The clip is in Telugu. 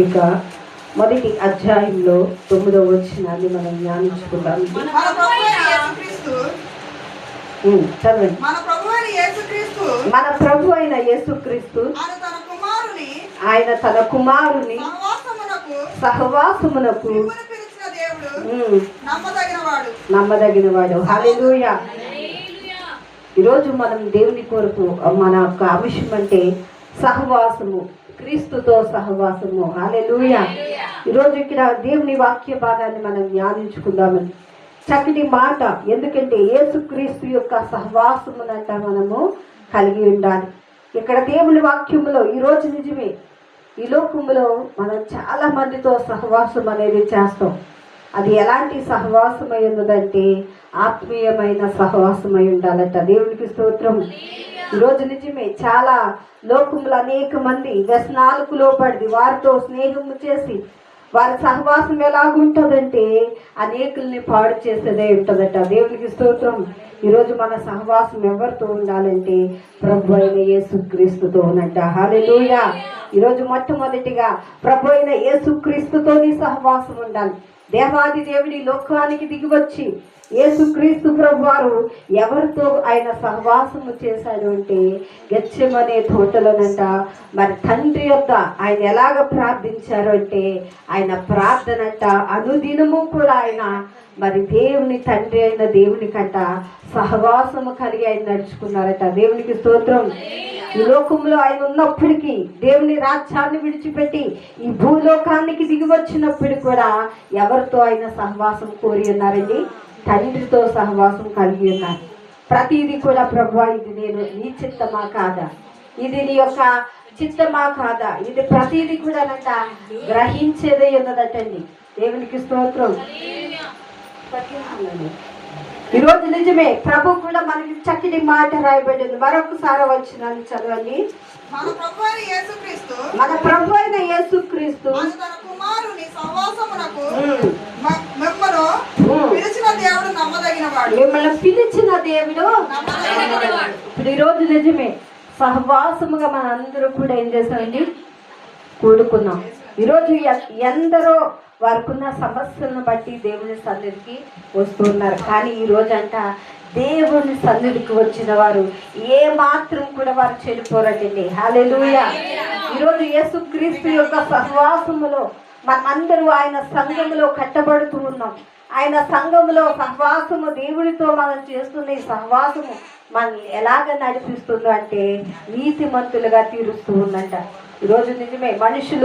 ఇక మొదటి అధ్యాయంలో 9వ వచనాన్ని మనం ధ్యానించుకుందాం. చదవండి. మన ప్రభు అయిన యేసుక్రీస్తు ఆయన తన కుమారుని సహవాసమునకు నమ్మదగినవాడు. హల్లెలూయా. ఈరోజు మనం దేవుని కొరకు మన యొక్క అంశం అంటే సహవాసము, క్రీస్తుతో సహవాసము. హల్లెలూయా. ఈరోజు ఇక్కడ దేవుని వాక్య భాగాన్ని మనం ధ్యానించుకుందామని చక్కటి మాట. ఎందుకంటే యేసుక్రీస్తు యొక్క సహవాసమునంట మనము కలిగి ఉండాలి. ఇక్కడ దేవుని వాక్యములో ఈరోజు నిజమే, ఈ లోకములో మనం చాలా మందితో సహవాసం అనేది చేస్తాం. అది ఎలాంటి సహవాసమై ఉన్నదంటే ఆత్మీయమైన సహవాసమై ఉండాలట. దేవునికి స్తోత్రం. ఈరోజు నిజమే, చాలా లోకములు అనేక మంది వ్యసనాలకు లోపడి వారితో స్నేహము చేసి వారి సహవాసం ఎలాగుంటుందంటే అనేకుల్ని పాడు చేసేదే ఉంటుందట. దేవునికి స్తోత్రం. ఈరోజు మన సహవాసం ఎవరితో ఉండాలంటే ప్రభు అయిన యేసుక్రీస్తుతో ఉన్నట్ట. హల్లెలూయా. ఈరోజు మొట్టమొదటిగా ప్రభు అయిన యేసుక్రీస్తుతో నీ సహవాసం ఉండాలి. దేవాది దేవుడి లోకానికి దిగివచ్చి యేసుక్రీస్తు ప్రభు వారు ఎవరితో ఆయన సహవాసము చేశాడు అంటే గెత్సెమనే తోటలోనంట మరి తండ్రి యొద్ద ఆయన ఎలాగ ప్రార్థించారు అంటే ఆయన ప్రార్థనంట అనుదినము కూడా ఆయన మరి దేవుని తండ్రి అయిన దేవుని కంట సహవాసము కలిగి ఆయన నడుచుకున్నారట. దేవునికి స్తోత్రం. ఈ లోకంలో ఆయన ఉన్నప్పటికీ దేవుని రాజ్యాన్ని విడిచిపెట్టి ఈ భూలోకానికి దిగి వచ్చినప్పుడు కూడా ఎవరితో ఆయన సహవాసం కోరి ఉన్నారండి? తండ్రితో సహవాసం కలిగి ఉన్నారు. ప్రతిదీ కూడా ప్రభువా, ఇది నేను నీ చిత్తమా కాదా, ఇది నీ యొక్క చిత్తమా కాదా, ఇది ప్రతిదీ కూడా నట గ్రహించేదే ఉన్నదటండి. దేవునికి స్తోత్రం. ఈరోజు నిజమే, ప్రభు కూడా మనకి చక్కటి మాట రాయబడింది. మరొకసారి వచ్చినాను చదవండి. మన ప్రభు అయిన యేసుక్రీస్తు మిమ్మల్ని పిలిచిన దేవుడు. ఇప్పుడు ఈరోజు నిజమే, సహవాసముగా మన అందరూ కూడా ఏం చేస్తామండి? కూడుకున్నాం. ఈరోజు ఎందరో వారికున్న సమస్యలను బట్టి దేవుని సన్నిధికి వస్తున్నారు. కానీ ఈ రోజంట దేవుని సన్నిధికి వచ్చిన వారు ఏ మాత్రం కూడా వారు చెడిపోరటండి. హల్లెలూయా. ఈరోజు యేసుక్రీస్తు యొక్క సహవాసములో మనమందరూ ఆయన సంఘములో కట్టబడుతూ ఉన్నాం. ఆయన సంఘములో సహవాసము, దేవుడితో మనం చేస్తున్న ఈ సహవాసము మనల్ని ఎలాగ నడిపిస్తుందో అంటే నీతిమంతులుగా తీరుస్తూ ఉందంట. ఈరోజు నిజమే, మనుషులు